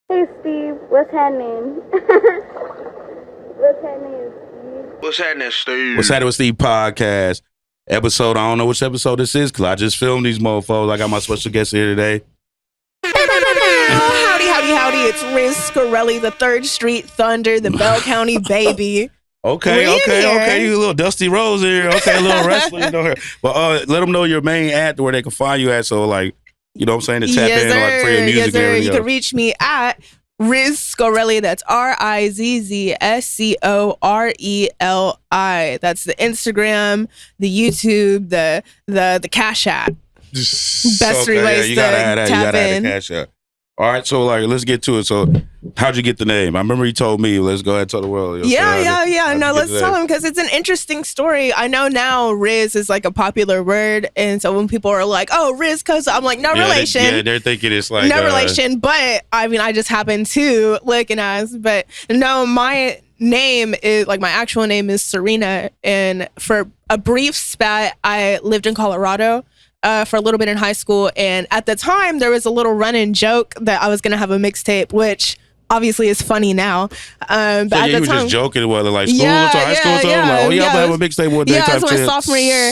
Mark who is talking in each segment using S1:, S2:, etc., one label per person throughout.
S1: Hey Steve, what's happening? What's happening, Steve?
S2: What's happening, Steve?
S3: What's happening with Steve podcast episode? I don't know which episode this is because I just filmed these mofos. I got my special guest here today.
S4: Howdy, howdy, howdy. It's Rizz Scoreli, the 3rd Street Thunder, the Bell County baby.
S3: Okay. You a little Dusty Rose here. Okay, a little wrestler, you know her. But let them know your main at where they can find you at. So like, you know what I'm saying, to tap in like for your music.
S4: Yes, sir. You
S3: else.
S4: can reach me at Rizz Scoreli. That's RizzScoreli. That's the Instagram, the YouTube, the Cash App. Best ways to tap in.
S3: Cash App. All right, so like, let's get to it. So, how'd you get the name? I remember you told me. Let's go ahead and tell the world.
S4: Yeah. No, let's tell them because it's an interesting story. I know now Rizz is like a popular word, and so when people are like, "Oh, Rizz," because I'm like, no relation.
S3: They're thinking it's like
S4: no relation. But I mean, I just happen to look and ask. But no, my name is like my actual name is Serena, and for a brief spat, I lived in Colorado. For a little bit in high school, and at the time there was a little run-in joke that I was gonna have a mixtape, which obviously is funny now. But at the
S3: you were
S4: time,
S3: just joking, whether like school to high school, something like, oh yeah, I'm gonna have a mixtape one day.
S4: Yeah,
S3: type
S4: it was my
S3: shit.
S4: sophomore year.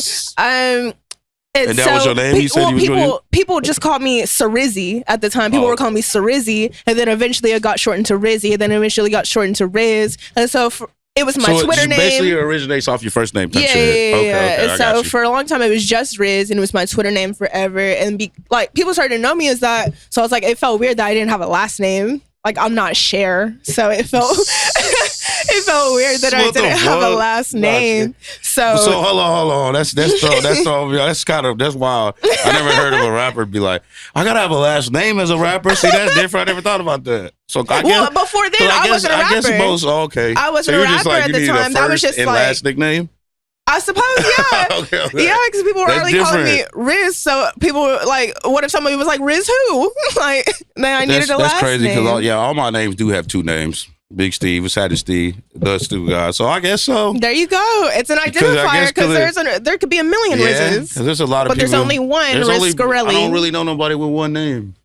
S3: And that was your name? You said
S4: people just called me Cerizzi at the time. People were calling me Cerizzi, and then eventually it got shortened to Rizzy, and then eventually got shortened to Rizz, and so. It was my Twitter name.
S3: Basically, it originates off your first name.
S4: Yeah. Okay, so for a long time, it was just Rizz, and it was my Twitter name forever. And people started to know me as that. So I was like, it felt weird that I didn't have a last name. Like I'm not Cher, so it felt it felt weird that I didn't have a last name. So
S3: hold on. That's kind of wild. I never heard of a rapper be like, I gotta have a last name as a rapper. See, that's different. I never thought about that. So
S4: before then, I wasn't a rapper.
S3: I guess okay.
S4: I wasn't a rapper at the time. That was just
S3: and
S4: like
S3: last nickname.
S4: I suppose, yeah.
S3: Okay.
S4: Yeah, because people were already calling me Rizz. So people were like, what if somebody was like, Rizz who? Like, then I needed a last name.
S3: That's crazy because all my names do have 2 names. Big Steve, Sad Steve, the Stu guy. So I guess so.
S4: There you go. It's an identifier because there could be a million Rizzes.
S3: Because there's a lot of
S4: but
S3: people.
S4: There's only one Rizz Scoreli.
S3: I don't really know nobody with one name.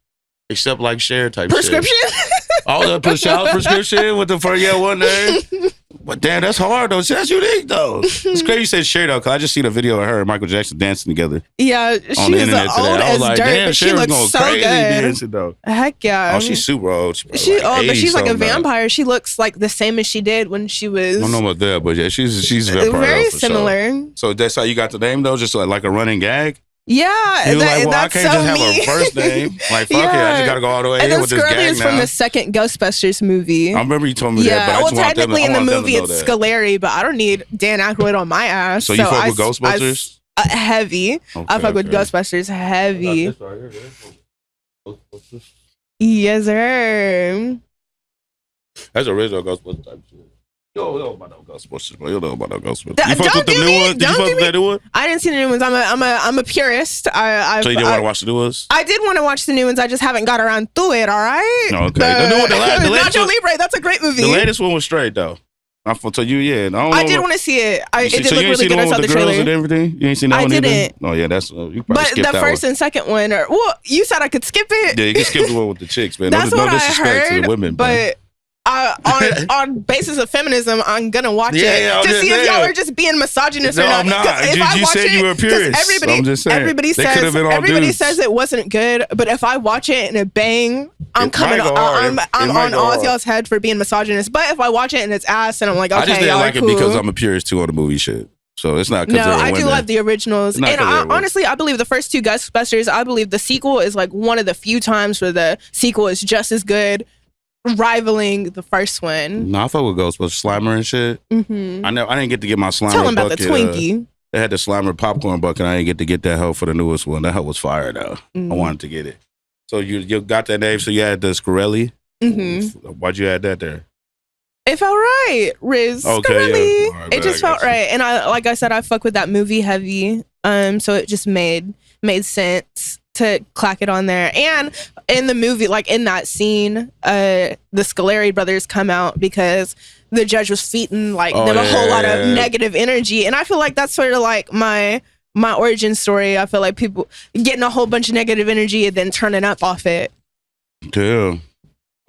S3: Except like Cher type
S4: prescription?
S3: Shit. Oh, the child prescription with the one name. But damn, that's hard though. That's unique though. It's crazy you said Cher though, because I just seen a video of her and Michael Jackson dancing together.
S4: Yeah, she's old as dirt, but she looks so good.
S3: Dancing, though.
S4: Heck yeah.
S3: Oh, she's super old.
S4: She's old, but she's like a vampire. She looks like the same as she did when she was.
S3: I don't know about that, but yeah, she's a vampire.
S4: Very similar.
S3: Sure. So that's how you got the name though, just like a running gag.
S4: Yeah,
S3: you like, well,
S4: that's
S3: I can't
S4: so
S3: just have a first name. Like, fuck it, I just gotta go all the way in with this gag
S4: is
S3: now.
S4: from the second Ghostbusters movie.
S3: I remember you told me that, but I just want them to know that.
S4: Technically in the movie it's Scoleri, but I don't need Dan Aykroyd on my ass.
S3: So you fuck with Ghostbusters?
S4: Heavy.
S3: Okay,
S4: I fuck with Ghostbusters heavy. Yes, sir.
S3: That's original Ghostbusters type shit. You don't know about no Ghostbusters, bro. You don't know about no Ghostbusters.
S4: You
S3: fuck with the new ones? Did you fuck with that new one?
S4: I didn't see the new ones. I'm a purist.
S3: So you didn't want to watch the new ones?
S4: I did want to watch the new ones. I just haven't got around to it. All right.
S3: Okay. The new one, the latest
S4: Nacho Libre. That's a great movie.
S3: The latest one was straight though. I
S4: did want to see it. It did look really good. I saw the trailer
S3: and everything. You ain't seen that one either?
S4: didn't.
S3: Oh yeah, that's you probably skipped that one.
S4: But the first and second one, you said I could skip it.
S3: Yeah, you can skip the one with the chicks, man.
S4: That's
S3: no
S4: what
S3: disrespect
S4: I heard,
S3: to the women,
S4: but. On basis of feminism, I'm gonna watch it to see if y'all are just being misogynist or not.
S3: No, I'm not. You said you were a purist. I'm just saying.
S4: Everybody says it wasn't good, but if I watch it and it bang, I'm on all y'all's head for being misogynist. But if I watch it and it's ass, and I'm like, okay,
S3: I just didn't like
S4: cool.
S3: it because I'm a purist too on the movie shit. So it's not.
S4: No, I do love the originals, and honestly, I believe the first 2 Ghostbusters. I believe the sequel is like one of the few times where the sequel is just as good. Rivaling the first one.
S3: No, I thought with Ghostbusters Slimer and shit.
S4: Mm-hmm.
S3: I didn't get to get my Slimer.
S4: Tell them about
S3: bucket.
S4: the Twinkie.
S3: They had the Slimer popcorn bucket. I didn't get that hell for the newest one. That hell was fire though. I wanted to get it. So you got that name. So you had the Scoreli.
S4: Mm-hmm.
S3: Why'd you add that there?
S4: It felt right, Rizz.
S3: Okay, yeah. Right,
S4: it just felt right, and like I said, I fuck with that movie heavy. So it just made sense to clack it on there. And in the movie, like in that scene, the Scoleri brothers come out because the judge was feeding them a whole lot of negative energy. And I feel like that's sort of like my origin story. I feel like people getting a whole bunch of negative energy and then turning up off it.
S3: Damn.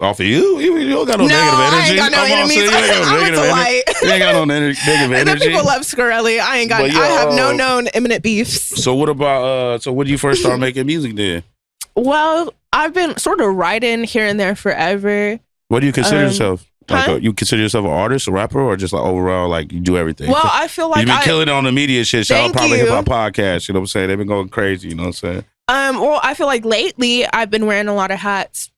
S3: Off of you? You don't got no negative energy.
S4: I ain't got no enemies. I'm a delight.
S3: You ain't got no negative
S4: And then
S3: energy.
S4: people love Scoreli. I ain't got.
S3: But,
S4: I have no known imminent beefs.
S3: So what about? So when did you first start making music then?
S4: Well, I've been sort of writing here and there forever.
S3: What do you consider yourself? Like
S4: huh?
S3: you consider yourself an artist, a rapper, or just like overall, like you do everything?
S4: Well, I feel like
S3: you've been killing it on the media shit. Shout out Probably
S4: you.
S3: Hip Hop Podcast. You know what I'm saying? They've been going crazy. You know what I'm saying?
S4: Well, I feel like lately I've been wearing a lot of hats.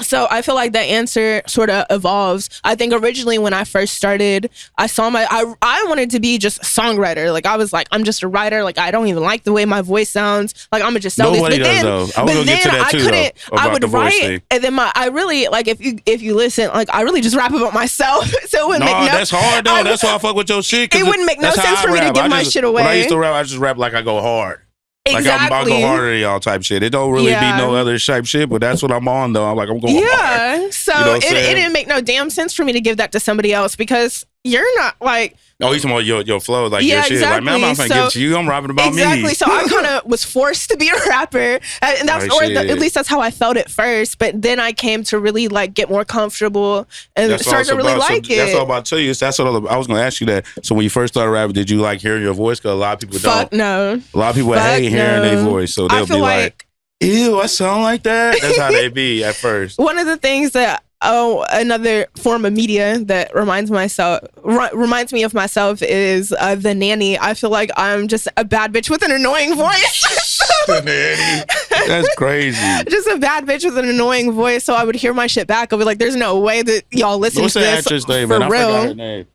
S4: So I feel like that answer sort of evolves. I think originally when I first started, I wanted to be just a songwriter. Like I was like, I'm just a writer. Like I don't even like the way my voice sounds. Like I'm gonna just sell
S3: Nobody
S4: this.
S3: does though. I was gonna get to that too. Though,
S4: I would
S3: the voice
S4: write,
S3: thing.
S4: and then I really like if you listen, like I really just rap about myself. So it wouldn't make
S3: that's hard though. That's why I fuck with your shit.
S4: It wouldn't make no sense for me to give my shit away.
S3: When I used to rap, I just rap like I go hard.
S4: Exactly.
S3: Like I go harder than y'all type shit. It don't really be no other type shit, but that's what I'm on though. I'm like, I'm going hard.
S4: Yeah. So
S3: you know
S4: it didn't make no damn sense for me to give that to somebody else because you're not like.
S3: Oh, he's talking about your flow, like
S4: yeah,
S3: your shit.
S4: Exactly.
S3: Like, man, I'm not gonna give it to you. I'm rapping about me.
S4: Exactly. So I kind of was forced to be a rapper, and that's at least that's how I felt at first. But then I came to really like get more comfortable and start to really like it.
S3: That's all I'm about to tell you. That's what I was gonna ask you that. So when you first started rapping, did you like hearing your voice? Because a lot of people don't.
S4: No.
S3: A lot of people hate hearing their voice, so they'll be like, "Ew, I sound like that." That's how they be at first.
S4: One of the things that another form of media that reminds me of myself is the nanny. I feel like I'm just a bad bitch with an annoying voice.
S3: The nanny. That's crazy.
S4: Just a bad bitch with an annoying voice. So I would hear my shit back. I'll be like, "There's no way that y'all listen
S3: What's
S4: to this
S3: actress name,
S4: for
S3: man?
S4: real."
S3: I forgot her name.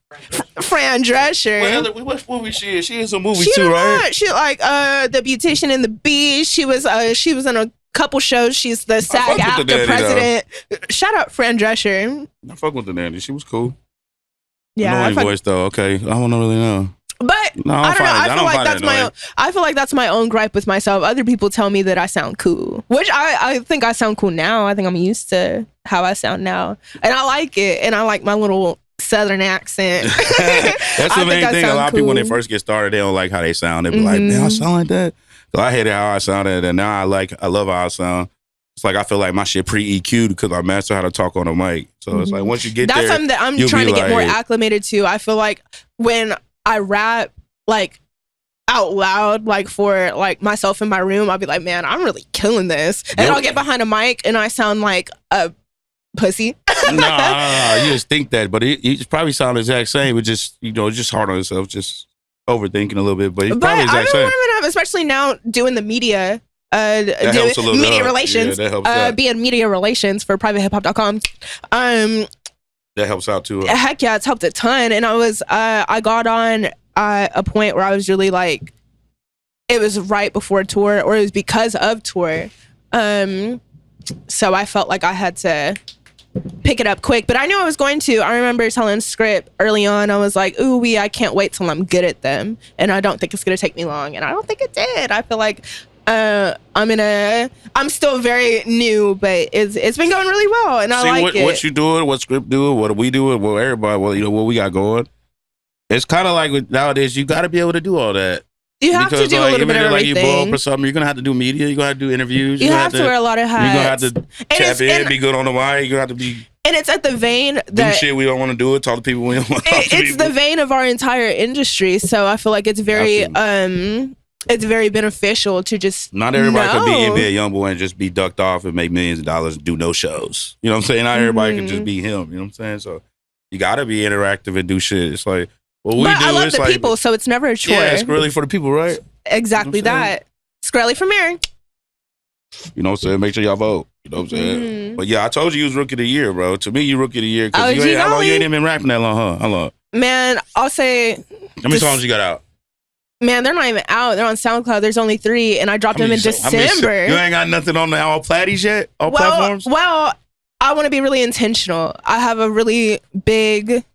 S4: Fran Drescher.
S3: What movie she is? She is a movie too, right?
S4: She like The Beautician and the Beast. She was in a couple shows. She's the SAG-AFTRA president. Shout out Fran Drescher.
S3: I fuck with the nanny. She was cool.
S4: Yeah,
S3: annoying voice though. Okay, I don't really know.
S4: But
S3: no,
S4: I don't know. I feel like that's my own. I feel like that's my own gripe with myself. Other people tell me that I sound cool, which I think I sound cool now. I think I'm used to how I sound now, and I like it. And I like my little Southern accent.
S3: That's the main thing. A lot of people when they first get started, they don't like how they sound. They be like, "Man, I sound like that." So I hated how I sounded, and now I love how I sound. It's like I feel like my shit pre-EQ'd because I master how to talk on a mic. So it's like once you get
S4: that's
S3: there,
S4: something that I'm trying to get more acclimated to. I feel like when I rap like out loud, like for like myself in my room, I'll be like, "Man, I'm really killing this," and I'll get behind a mic and I sound like a pussy.
S3: No, you just think that, but you probably sound the exact same. But just just hard on yourself, just overthinking a little bit. But it's probably the exact same.
S4: Especially now doing the media.
S3: That helps a little
S4: media
S3: bit.
S4: relations,
S3: Yeah, that helps out.
S4: being media relations for privatehiphop.com.
S3: That helps out too.
S4: Heck yeah, it's helped a ton. And I got on a point where I was really like, it was right before tour, or it was because of tour. So I felt like I had to pick it up quick, but I knew I was going to. I remember telling Script early on, I was like, "Ooh, I can't wait till I'm good at them," and I don't think it's gonna take me long, and I don't think it did. I feel like I'm still very new, but it's been going really well, and I like it.
S3: What you doing, what Script doing, what we doing, what everybody, what we got going. It's kind of like nowadays, you got to be able to do all that.
S4: You have to do a little bit of everything.
S3: Like you blow up or something, you're gonna have to do media. You're gonna have to do interviews.
S4: You have to wear a lot of hats.
S3: You're gonna have to tap in, be good on the mic. You're gonna have to be.
S4: And it's at the vein that
S3: do shit we don't want to do it. Talk to people we don't want to talk to.
S4: It's the vein of our entire industry. So I feel like it's very beneficial to just.
S3: Not everybody can be a young boy and just be ducked off and make millions of dollars and do no shows. You know what I'm saying? Not everybody can just be him. You know what I'm saying? So you gotta be interactive and do shit. It's like.
S4: I love the people, so it's never a chore.
S3: Yeah, it's really for the people, right?
S4: Exactly that. Scoreli for mayor.
S3: You know what I'm saying? Make sure y'all vote. You know what I'm saying? But yeah, I told you was Rookie of the Year, bro. To me, you Rookie of the Year. Because how long you ain't even been rapping that long, huh? How long?
S4: Man, I'll say...
S3: How many songs you got out?
S4: Man, they're not even out. They're on SoundCloud. There's only 3, and I dropped them in December.
S3: You ain't got nothing on the all platties yet? All platforms?
S4: Well, I want to be really intentional. I have a really big...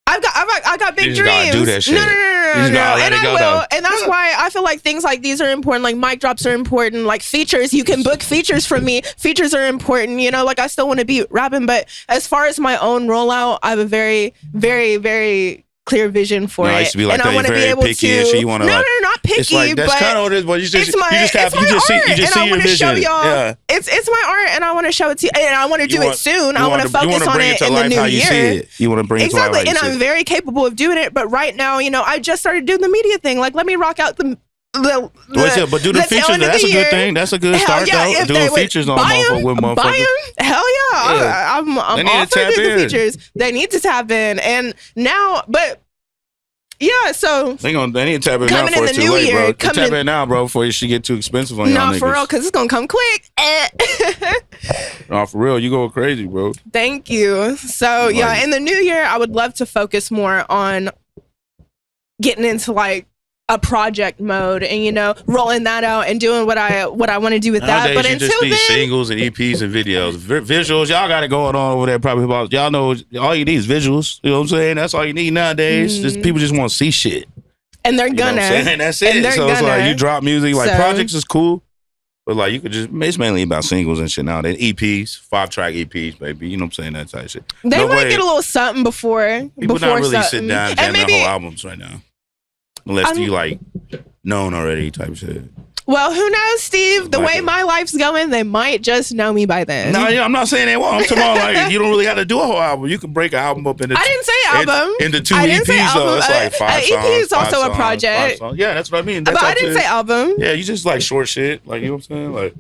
S4: I got big dreams.
S3: Gotta do that shit.
S4: No. And I will. And that's why I feel like things like these are important. Like mic drops are important. Like features, you can book features from me. Features are important. You know, like I still want to be rapping. But as far as my own rollout, I have a very, very, very clear vision for it.
S3: I used to be like
S4: and
S3: that.
S4: I want to be
S3: very
S4: able
S3: picky
S4: to.
S3: and shit. You want to
S4: no, not picky.
S3: It's like that's
S4: but
S3: kind of what it is. But you just
S4: it's my,
S3: you just have
S4: it's
S3: you just
S4: my art,
S3: see you just
S4: and
S3: see
S4: I
S3: your vision.
S4: Show y'all,
S3: Yeah,
S4: it's my art, and I want to show it to you, and I want to do it soon. I want to focus on it in the new year.
S3: You want to bring it to life
S4: exactly, and I'm very capable of doing it. But right now, I just started doing the media thing. Like, let me rock out the
S3: but do the features. That's a good thing. That's a good start though. Doing features on motherfuckers.
S4: Buy them. Hell yeah. I'm all for the features. They need to tap in. And now, but yeah, so
S3: they need to tap in now before it's too late, bro. Tap in now, bro, before it should get too expensive on y'all niggas.
S4: No, for real, because it's gonna come quick.
S3: No, for real, you go crazy, bro.
S4: Thank you. So yeah, in the new year, I would love to focus more on getting into like a project mode and rolling that out and doing what I want to do with that. But
S3: you
S4: until
S3: just need
S4: then,
S3: singles and EPs and videos, visuals. Y'all got it going on over there. Probably about y'all know all you need is visuals. You know what I'm saying? That's all you need nadays. Just people just want to see shit,
S4: and they're gonna.
S3: That's it. So it's like you drop music. Like projects is cool, but like you could just. It's mainly about singles and shit now. Then EPs, 5-track EPs, baby. You know what I'm saying? That type of shit.
S4: They might get a little something before.
S3: People not really
S4: something.
S3: sitting down and jamming whole albums right now. Unless you like known already type of shit.
S4: Well, who knows, Steve? The way my life's going, they might just know me by then.
S3: No, I'm not saying they won't. I'm talking about like you don't really have to do a whole album. You can break an album up into.
S4: I didn't say album.
S3: Into 2 EPs though. It's like 5 songs.
S4: EP is also a project.
S3: Yeah, that's what I mean.
S4: But I didn't say album.
S3: Yeah, you just like short shit. Like you know what I'm saying? Like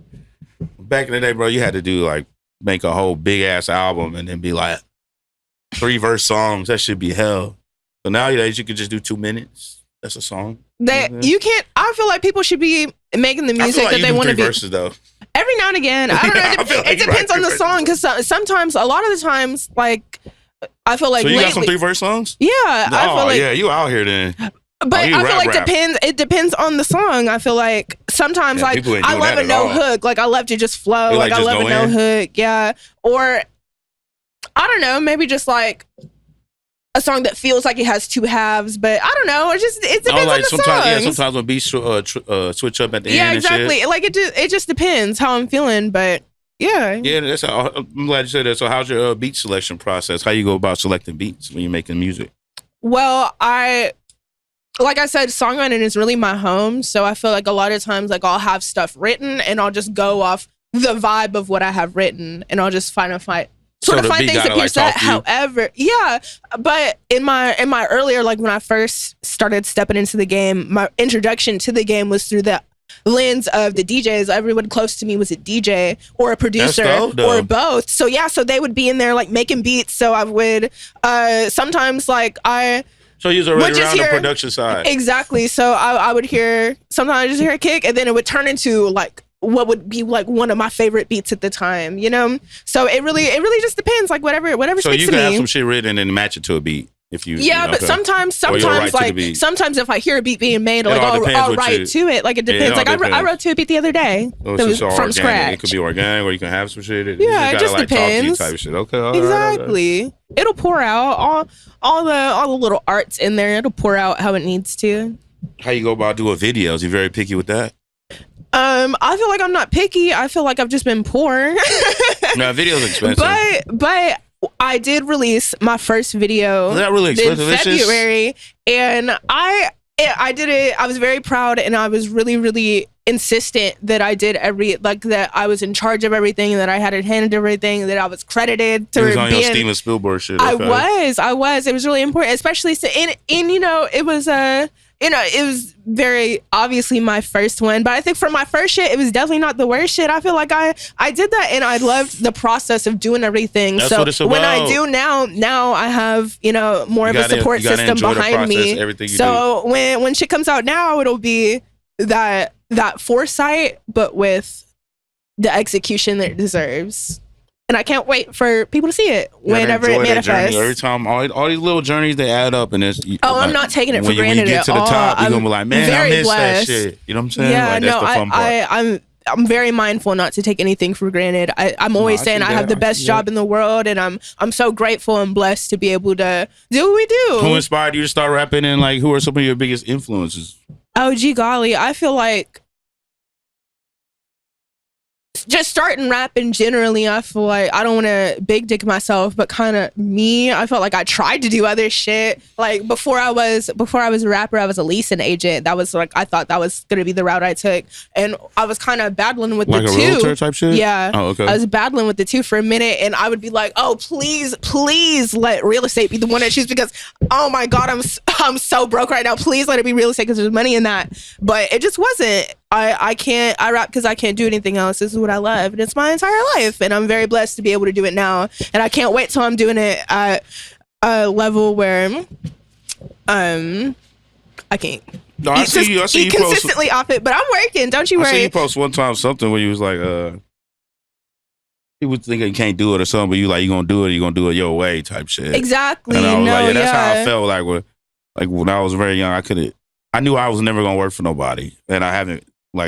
S3: back in the day, bro, you had to do like make a whole big ass album and then be like 3 verse songs. That should be hell. So nowadays you could just do 2 minutes. That's a song.
S4: You can't. I feel like people should be making the music that they want to be.
S3: Verses, though.
S4: Every now and again, I don't know. It depends on the song because sometimes, a lot of the times, like I feel like.
S3: So you
S4: lately,
S3: got some 3 verse songs?
S4: Yeah, I feel like.
S3: Yeah, you out here then.
S4: But I feel like depends. It depends on the song. I feel like sometimes like I love a no hook. Like I love to just flow. Like I love a no hook. Yeah, or I don't know. Maybe just like a song that feels like it has 2 halves, but I don't know. It depends on the song. Yeah,
S3: sometimes when beats switch up at the end.
S4: Yeah, exactly. Like it just depends how I'm feeling, but yeah.
S3: Yeah, I'm glad you said that. So, how's your beat selection process? How you go about selecting beats when you're making music?
S4: Well, like I said, songwriting is really my home, so I feel like a lot of times, like I'll have stuff written, and I'll just go off the vibe of what I have written, and I'll just find things that pierce that. However, yeah, but in my earlier, like when I first started stepping into the game, my introduction to the game was through the lens of the DJs. Everyone close to me was a DJ or a producer or both. So yeah, so they would be in there like making beats. So I would sometimes like
S3: So you was already around the production side.
S4: Exactly. So I would sometimes I just hear a kick, and then it would turn into like what would be like one of my favorite beats at the time, So it really just depends, like whatever
S3: so
S4: speaks to me.
S3: So you can have some shit written and match it to a beat if you.
S4: Yeah, but sometimes like sometimes if I hear a beat being made, like I'll write to it. Like it depends. Like I wrote to a beat the other day. That was from scratch.
S3: It could be organic, or you can have some shit.
S4: It just depends.
S3: Type of shit. Okay,
S4: exactly.
S3: Right.
S4: It'll pour out all the little arts in there. It'll pour out how it needs to.
S3: How you go about doing videos? You very picky with that?
S4: I feel like I'm not picky. I feel like I've just been poor.
S3: No, video's expensive.
S4: But I did release my first video
S3: really
S4: in February, and I did it. I was very proud, and I was really, really insistent that I did that I was in charge of everything, and that I had it handed everything, and that I was credited to being on your
S3: Steven Spielberg shit. Okay.
S4: I was. It was really important, especially it was it was very obviously my first one, but I think for my first shit, it was definitely not the worst shit. I feel like I did that, and I loved the process of doing everything.
S3: That's
S4: so
S3: what it's about.
S4: When I do now I have more of a support system behind me. So when shit comes out now, it'll be that foresight, but with the execution that it deserves. And I can't wait for people to see it whenever it manifests.
S3: Every time, all these little journeys, they add up. And it's
S4: I'm not taking it for granted.
S3: When you get to the top, you're going to be like, man, I miss that shit. You know what I'm saying?
S4: Yeah,
S3: like, that's the fun part.
S4: I'm very mindful not to take anything for granted. I'm always saying I have the best job in the world, and I'm so grateful and blessed to be able to do what we do.
S3: Who inspired you to start rapping, and like who are some of your biggest influences?
S4: Oh, gee golly. I feel like just starting rapping generally, I feel like I don't want to big dick myself, but kind of me, I felt like I tried to do other shit. Like before I was a rapper, I was a leasing agent. That was like, I thought that was going to be the route I took. And I was kind of battling with
S3: like
S4: the
S3: a
S4: two.
S3: realtor type shit?
S4: Yeah.
S3: Oh, okay.
S4: I was battling with the two for a minute, and I would be like, oh, please let real estate be the one I choose, because, oh my God, I'm so broke right now. Please let it be real estate because there's money in that. But it just wasn't. I rap because I can't do anything else. This is what I love, and it's my entire life, and I'm very blessed to be able to do it now, and I can't wait till I'm doing it at a level where I can't
S3: No, I see you
S4: consistently off it, but I'm working, don't you worry.
S3: I see you post one time something where you was like, people think you can't do it or something, but you gonna do it your way type shit.
S4: Exactly.
S3: And I was like, yeah, that's how I
S4: yeah.
S3: felt like when I was very young. I knew I was never gonna work for nobody, and I haven't.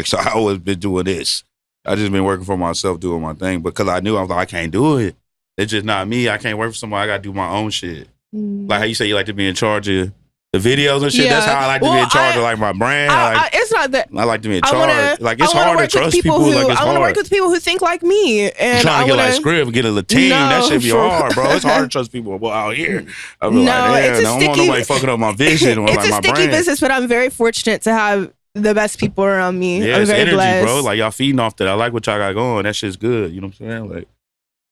S3: So I always been doing this. I just been working for myself, doing my thing, because I knew I was like, I can't do it. It's just not me. I can't work for somebody. I gotta do my own shit. Like how you say you like to be in charge of the videos and shit.
S4: Yeah.
S3: That's how I like to be in charge of my brand.
S4: It's not that.
S3: I like to be in charge. It's hard to trust people.
S4: I want to work with people who think like me. And
S3: I'm trying to get like Scrib and get a team. That should be hard, bro. It's hard to trust people out here. I be I don't want nobody fucking up my vision or
S4: it's
S3: my
S4: a sticky
S3: brand.
S4: business, but I'm very fortunate to have the best people around me.
S3: Yeah,
S4: I'm
S3: it's
S4: very
S3: energy,
S4: blessed.
S3: bro. Like y'all feeding off that. I like what y'all got going. That shit's good. You know what I'm saying? Like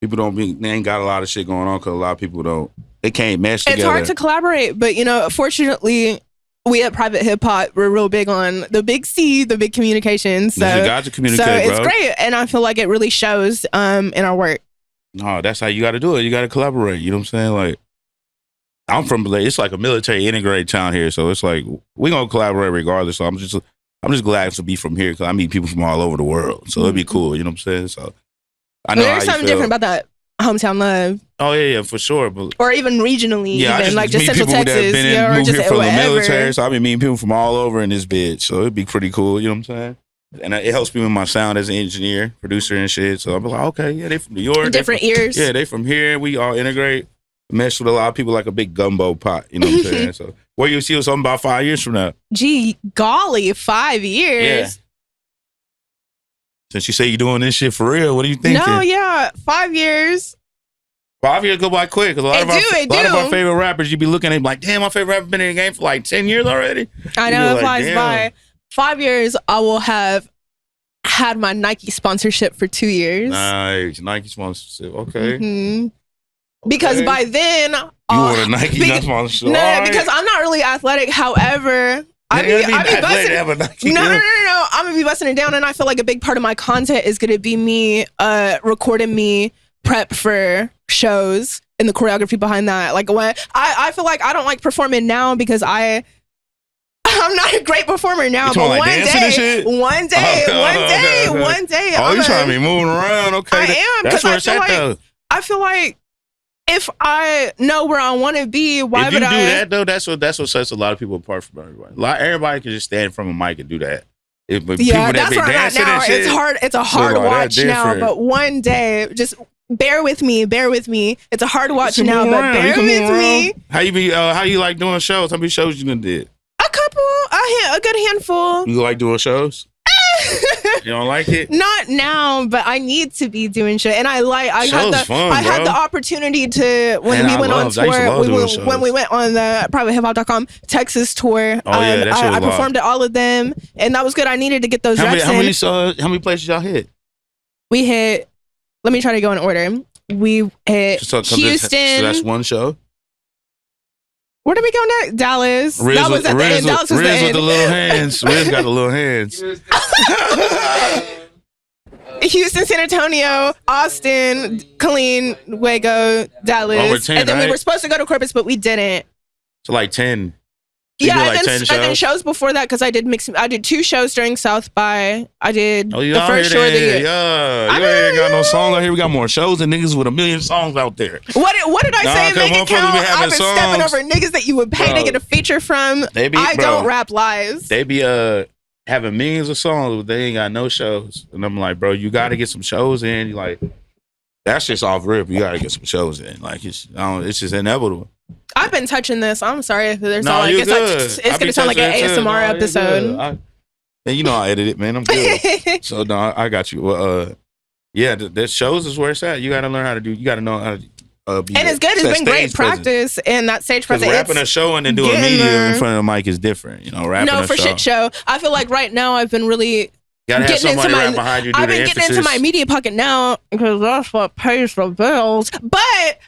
S3: people they ain't got a lot of shit going on because a lot of people they can't mesh together.
S4: It's hard to collaborate, but fortunately, we at Private Hip Hop, we're real big on the big C, the big communications. So,
S3: you got to communicate,
S4: so
S3: bro.
S4: it's great, and I feel like it really shows in our work.
S3: No, that's how you got to do it. You got to collaborate. You know what I'm saying? Like, I'm from, it's like a military integrated town here, so it's like we gonna collaborate regardless. So I'm just glad to be from here because I meet people from all over the world, so it'd be cool. You know what I'm saying? So I know
S4: there's something different about that hometown love.
S3: Oh yeah, for sure. But
S4: or even regionally, even like just Central
S3: Texas,
S4: or just
S3: from
S4: whatever.
S3: the military. So I've been meeting people from all over in this bitch. So it'd be pretty cool. You know what I'm saying? And it helps me with my sound as an engineer, producer, and shit. So I'm like, okay, yeah, they from New York,
S4: different ears.
S3: Yeah, they from here. We all integrate, mesh with a lot of people like a big gumbo pot. You know what I'm saying? So where you see something about 5 years from now?
S4: Gee, golly, 5 years.
S3: Yeah. Since you say you're doing this shit for real, what do you think?
S4: No, yeah, 5 years.
S3: 5 years go by quick because a lot of our favorite rappers, you be looking at them like, damn, my favorite rapper been in the game for like 10 years already.
S4: I know, it flies by. 5 years, I will have had my Nike sponsorship for 2 years.
S3: Nice, Nike sponsorship. Okay.
S4: Mm-hmm. Because by then,
S3: you want a Nike sponsorship?
S4: No, because I'm not really athletic. However, I be busting. No. I'm gonna be busting it down, and I feel like a big part of my content is gonna be me recording me prep for shows and the choreography behind that. Like when I feel like I don't like performing now because I'm not a great performer now, but one day,
S3: Oh, you trying to be moving around? Okay,
S4: I am.
S3: That's where it's at, though.
S4: I feel like if I know where I want to be, why would I?
S3: If you do that, though, that's what sets a lot of people apart from everybody. Everybody can just stand from a mic and do that. But
S4: yeah, that's where I'm at now. It's hard. It's a hard watch now, but one day, just bear with me. It's a hard watch now, but bear with me.
S3: How you like doing shows? How many shows you done did?
S4: A couple. A good handful.
S3: You like doing shows? You don't like it?
S4: Not now, but I need to be doing shit. And I had the opportunity to when we went on the privatehiphop.com Texas tour.
S3: Oh yeah, that shit was
S4: I performed at all of them, and that was good. I needed to get those reps in.
S3: How many places y'all hit?
S4: We hit. Let me try to go in order. We hit Houston.
S3: So that's one show.
S4: Where did we go next? Dallas.
S3: Rizz,
S4: that was at the end. Dallas was the end.
S3: Rizz with the little hands. Rizz got the little hands.
S4: Houston, San Antonio, Austin, Killeen, Waco, Dallas.
S3: Over 10,
S4: and then
S3: right?
S4: we were supposed to go to Corpus, but we didn't.
S3: So like 10.
S4: Yeah, and then shows before that because I did 2 shows during South by. I did the first show of the year.
S3: Yeah, you ain't got no songs out here. We got more shows than niggas with 1 million songs out there.
S4: What did I say? Make it count. I've been stepping over niggas that you would pay to get a feature from. I don't rap lives.
S3: They be having millions of songs, but they ain't got no shows. And I'm like, bro, you got to get some shows in. You like, that's just off rip. You got to get some shows in. Like it's just inevitable.
S4: I've been touching this. I'm sorry if there's it's gonna sound like an ASMR episode.
S3: You know I edit it, man. I'm good. So no, I got you. Well, Yeah, the shows is where it's at. You got to learn how to do. You got to know how to be.
S4: And it's good. It's been great practice and that stage presence.
S3: Rapping a show and then doing media in front of the mic is different. You know, rapping a show.
S4: Shit show. I feel like right now I've been really getting into my. I've been getting into my media pocket now because that's what pays the bills. But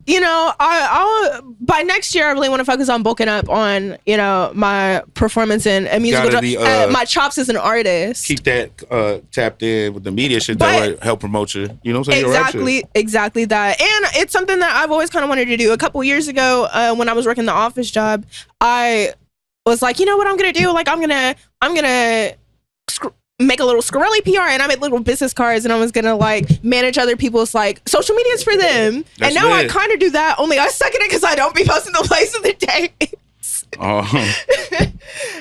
S4: you know, I'll by next year I really want to focus on bulking up on, you know, my performance in a musical, my chops as an artist.
S3: Keep that tapped in with the media shit that will help promote you. You know what I'm saying?
S4: Exactly that. And it's something that I've always kind of wanted to do. A couple years ago, when I was working the office job, I was like, you know what I'm gonna do? Like I'm gonna make a little Scoreli PR, and I made little business cards, and I was gonna like manage other people's like social medias for them. And now I kind of do that, only I suck at it because I don't be posting the place of the days.
S3: Oh,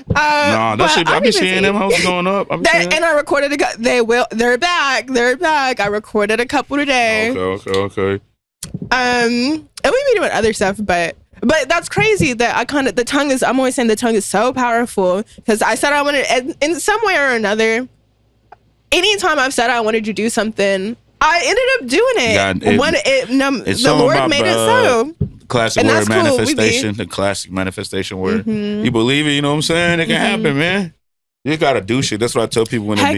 S3: no, that shit. I be seeing them hoes going up.
S4: And I recorded they're back. I recorded a couple today.
S3: Okay.
S4: And we be doing other stuff, but that's crazy that the tongue is, I'm always saying the tongue is so powerful because I said I wanted, in some way or another, anytime I've said I wanted to do something, I ended up doing it. The Lord made it so.
S3: Classic word manifestation, the classic manifestation word. You believe it, you know what I'm saying? It can happen, man. You gotta do shit. That's what I tell people when they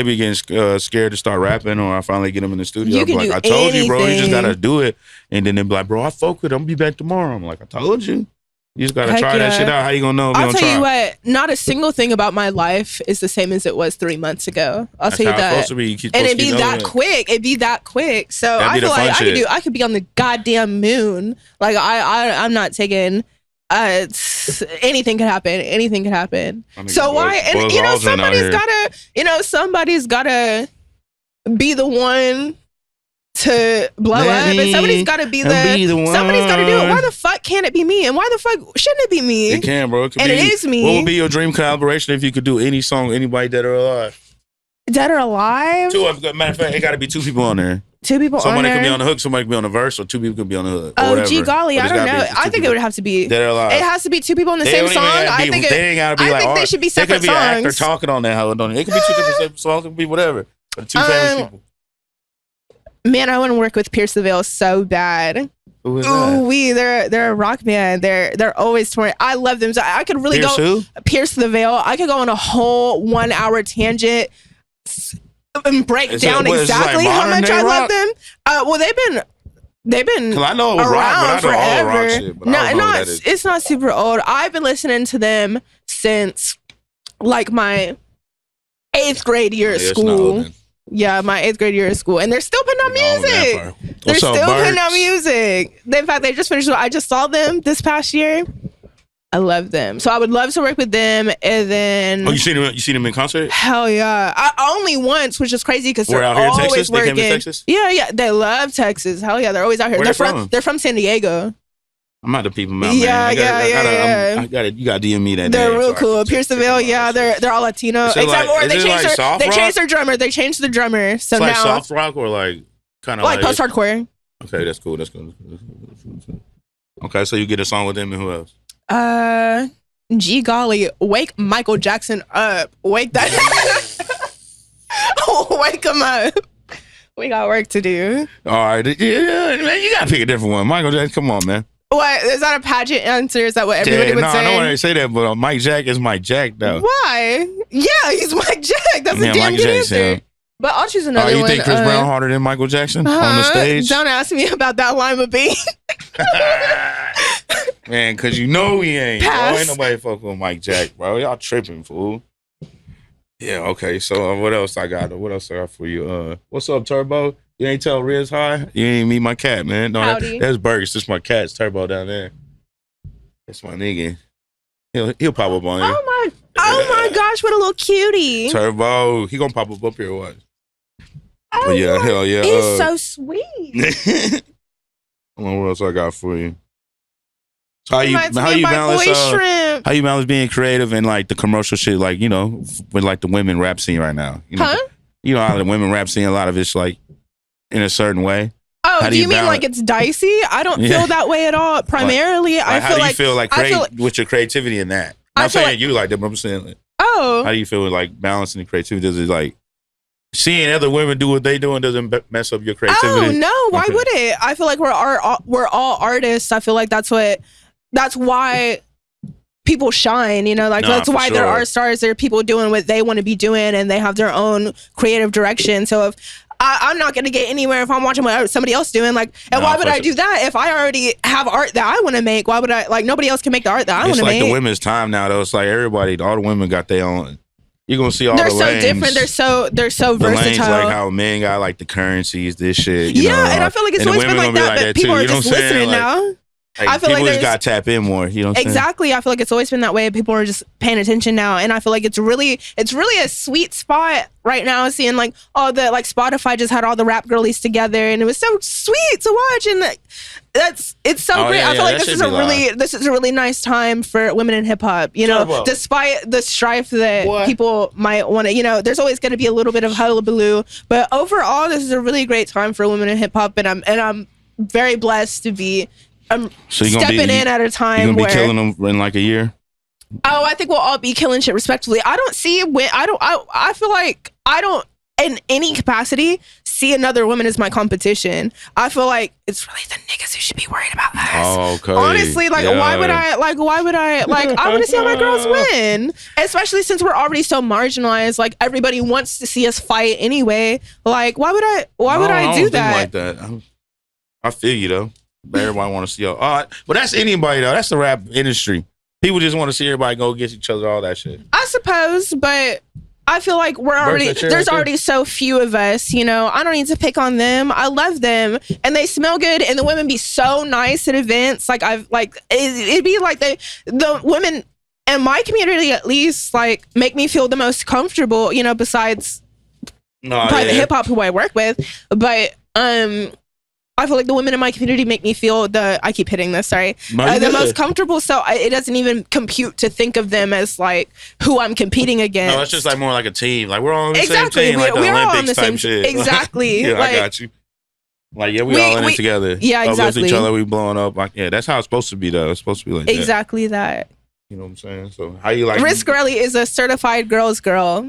S3: be getting scared to start rapping, or I finally get them in the studio. I'm like, I told you, bro, you just gotta do it. And then they be like, bro, I fuck with it. I'm gonna be back tomorrow. I'm like, I told you. You just gotta try that shit out. How you gonna know if you don't try?
S4: I'll tell you what, not a single thing about my life is the same as it was 3 months ago. I'll tell you that. And it'd be that quick. It'd be that quick. So I feel like I could be on the goddamn moon. Like I'm not taking anything could happen. So why? And you know, somebody's gotta be the one to blow up, and somebody's gotta be somebody's gotta do it. Why the fuck can't it be me? And why the fuck shouldn't it be me?
S3: It can, bro.
S4: It is me.
S3: What would be your dream collaboration if you could do any song, anybody dead or alive?
S4: Dead or alive?
S3: Matter of fact, it gotta be 2 people on there.
S4: 2 people
S3: somebody
S4: on there.
S3: Somebody could be on the hook, somebody could be on the verse, or 2 people could be on the hook.
S4: Oh, gee golly, I don't know. I think it would have to be
S3: dead or alive.
S4: It has to be 2 people on the same song. I think they should be separate songs. It could be an
S3: actor talking on that. It could be 2 different songs. It could be whatever. But 2 famous people.
S4: Man, I want to work with Pierce the Veil so bad.
S3: Who is that?
S4: They're a rock band. They're always touring. I love them. So I could really Pierce the Veil. I could go on a whole 1 hour tangent and break down exactly how much I love them. Well, they've been
S3: I know
S4: around forever.
S3: Rock shit,
S4: It's not super old. I've been listening to them since like my 8th grade year at school. Yeah, my 8th grade year at school, and they're still putting out music. They're still putting out music. In fact, they just finished. I just saw them this past year. I love them, so I would love to work with them. And then,
S3: you seen them in concert?
S4: Hell yeah! I only once, which is crazy because they're
S3: out here in
S4: always
S3: Texas.
S4: working.
S3: They came to Texas?
S4: Yeah, they love Texas. Hell yeah, they're always out here. They're from San Diego.
S3: I'm out to peep them out,
S4: yeah,
S3: man.
S4: Yeah.
S3: You got to DM me that.
S4: They're real cool. Pierce the Veil, yeah, they're all Latino. They changed their drummer. They changed the drummer. So
S3: it's
S4: now
S3: like soft rock or like kind of
S4: like post hardcore.
S3: Okay, that's cool. Okay, so you get a song with them, and who else?
S4: Gee golly, wake Michael Jackson up. Wake that. Wake him up. We got work to do.
S3: All right, yeah, man, you gotta pick a different one. Michael Jackson, come on, man.
S4: What, is that a pageant answer? Is that what everybody would say?
S3: No, I don't want to say that, but Mike Jack is Mike Jack, though.
S4: Why? Yeah, he's Mike Jack. That's a damn good answer. Yeah. But I'll choose another one.
S3: You think Chris Brown harder than Michael Jackson on the stage?
S4: Don't ask me about that lima bean.
S3: Man, because you know he ain't.
S4: Pass.
S3: Bro, ain't nobody fucking with Mike Jack, bro. Y'all tripping, fool. Yeah, okay. So what else I got? What else I got for you? What's up, Turbo? You ain't tell Rizz hi? You ain't meet my cat, man. No, that's Burgers. This my cat's Turbo down there. That's my nigga. He'll pop up on here.
S4: Oh my gosh, what a little cutie.
S3: Turbo. He gonna pop up here once.
S4: Oh
S3: yeah, hell yeah.
S4: He's so sweet.
S3: What else I got for you? So how you balance being creative and like the commercial shit, like, you know, with like the women rap scene right now? You know, you know how the women rap scene, a lot of it's like in a certain way.
S4: Oh, do you mean like it's dicey? I don't feel that way at all. Primarily, I feel like...
S3: How do you feel like with your creativity in that? I'm not saying you like that, but I'm saying like, how do you feel with like balancing the creativity? Does it like seeing other women do what they doing doesn't mess up your creativity?
S4: Oh no, why would it? I feel like we're all artists. I feel like that's why people shine, that's why there are stars. There are people doing what they want to be doing, and they have their own creative direction. So if I'm not going to get anywhere if I'm watching what somebody else doing, why would I do that if I already have art that I want to make? Why would I, nobody else can make the art that I want to make?
S3: It's like the women's time now, though. It's like everybody, all the women got their own. You're gonna see all
S4: they're
S3: the lanes.
S4: They're so different. They're so versatile.
S3: Lanes, like how men got like the currencies, this shit.
S4: And I feel like it's always been like that, but people are just listening now.
S3: I feel people just got to tap in more. You know what I'm
S4: exactly.
S3: saying?
S4: I feel like it's always been that way. People are just paying attention now, and I feel like it's really a sweet spot right now. Seeing all the Spotify just had all the rap girlies together, and it was so sweet to watch. And it's so great. I feel like this is a really nice time for women in hip hop. Despite the strife that people might want to, there's always going to be a little bit of hullabaloo, but overall, this is a really great time for women in hip hop, and I'm very blessed to be. Stepping in at a time
S3: you're gonna
S4: where
S3: be killing them in like a year.
S4: Oh, I think we'll all be killing shit respectively. I don't see when I feel like I don't in any capacity see another woman as my competition. I feel like it's really the niggas who should be worried about us.
S3: Oh, okay.
S4: Honestly, why would I I want to see all my girls win, especially since we're already so marginalized. Everybody wants to see us fight anyway. Why would I do that?
S3: Like that. I feel you though. Everybody want to see y'all. But that's anybody though. That's the rap industry. People just want to see everybody go against each other, all that shit.
S4: I suppose, but I feel like there's already so few of us, I don't need to pick on them. I love them and they smell good, and the women be so nice at events. It'd be like the women in my community at least make me feel the most comfortable, besides private hip hop who I work with. But I feel like the women in my community make me feel I keep hitting this, sorry. The most comfortable, so it doesn't even compute to think of them as who I'm competing against.
S3: No, it's just more like a team. We're all on the same team, like the Olympics type shit.
S4: Exactly.
S3: Yeah, I got you. We all in it together.
S4: Yeah, exactly.
S3: Uplift each other, we blowing up. That's how it's supposed to be though. It's supposed to be like
S4: exactly that.
S3: You know what I'm saying? So how you like
S4: Rizz Scoreli is a certified girl's girl.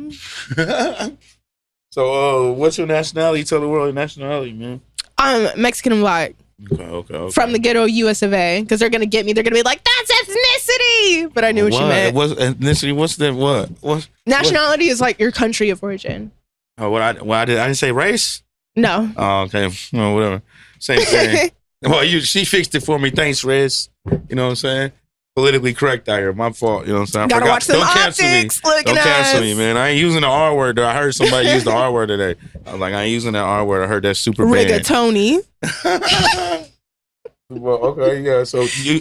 S3: So what's your nationality? Tell the world your nationality, man.
S4: I'm Mexican and black.
S3: Okay.
S4: From the ghetto US of A. Because they're going to get me. They're going to be like, that's ethnicity! But I knew what you meant.
S3: What's ethnicity? What's that? What?
S4: Nationality is your country of origin.
S3: Oh, I didn't say race?
S4: No.
S3: Oh, okay. Oh, whatever. Same thing. Well, she fixed it for me. Thanks, Rizz. You know what I'm saying? Politically correct out here. My fault. You know what I'm saying?
S4: Gotta watch them optics.
S3: Don't cancel me, man. I ain't using the R word though. I heard somebody use the R word today. I was like, I ain't using that R word. I heard that super bad.
S4: Rigatoni.
S3: Well, okay, yeah. So you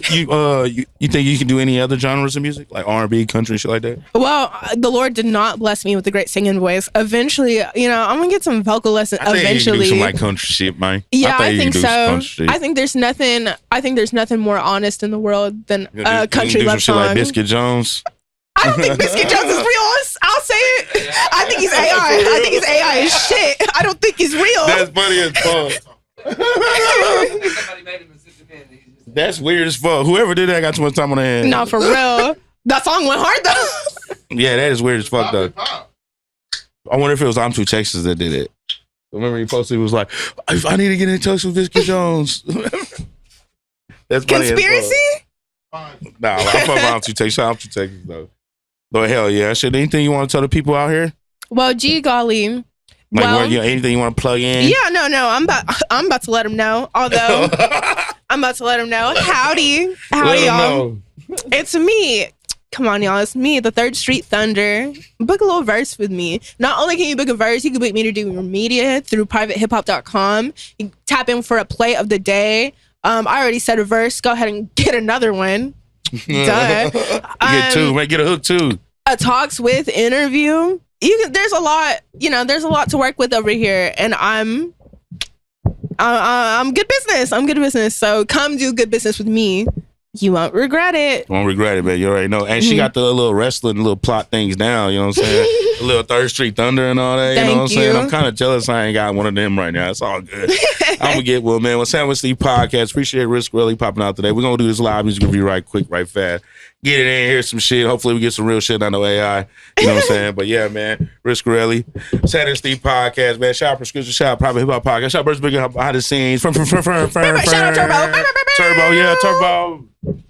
S3: think you can do any other genres of music, like R&B, country, shit like that?
S4: Well, the Lord did not bless me with a great singing voice. Eventually, I'm gonna get some vocal lessons. Eventually,
S3: you can do some country shit, man.
S4: Yeah, I think so. I think there's nothing more honest in the world than a country love song.
S3: Like Biscuit Jones.
S4: I don't think Biscuit Jones is real. I'll say it. I think he's AI. I think he's AI as shit. I don't think he's real.
S3: That's funny as fuck. That's weird as fuck. Whoever did that got too much time on their hands.
S4: No, for real. That song went hard though.
S3: Yeah, that is weird as fuck though. I wonder if it was I'm Two Texas that did it. Remember he posted, he was like, I need to get in touch with Biscuit Jones. That's funny.
S4: Conspiracy?
S3: Nah, I fuck with I'm Two Texas. Shout out to Texas though. But hell yeah. Shit, anything you want to tell the people out here?
S4: Well, gee golly.
S3: Anything you want to plug in?
S4: Yeah, no. I'm about to let them know. Although I'm about to let them know. Howdy, y'all. It's me. Come on, y'all. It's me, the 3rd Street Thunder. Book a little verse with me. Not only can you book a verse, you can book me to do your media through privatehiphop.com. You can tap in for a play of the day. I already said a verse. Go ahead and get another one. Duh.
S3: Get two. Might get a hook too.
S4: A talks with interview. There's a lot. There's a lot to work with over here, and I'm good business. I'm good business. So come do good business with me. You won't regret it.
S3: Won't regret it, man. You already know. And she got the little wrestling, little plot things down. You know what I'm saying? A little Third Street Thunder and all that. You know what I'm saying? I'm kind of jealous I ain't got one of them right now. It's all good. I'm going to get one, man. Wazhanin with Steve podcast. Appreciate Rizz Scoreli popping out today. We're going to do this live music review right quick, right fast. Get it in, hear some shit. Hopefully we get some real shit. I know AI. You know what I'm saying? But yeah, man. Rizz Scoreli. Wazhanin with Steve podcast, man. Shout out Prescription. Shout out Private Hip Hop podcast. Shout out Birds Big behind the scenes.
S4: Shout out Turbo.
S3: Turbo, yeah, Turbo.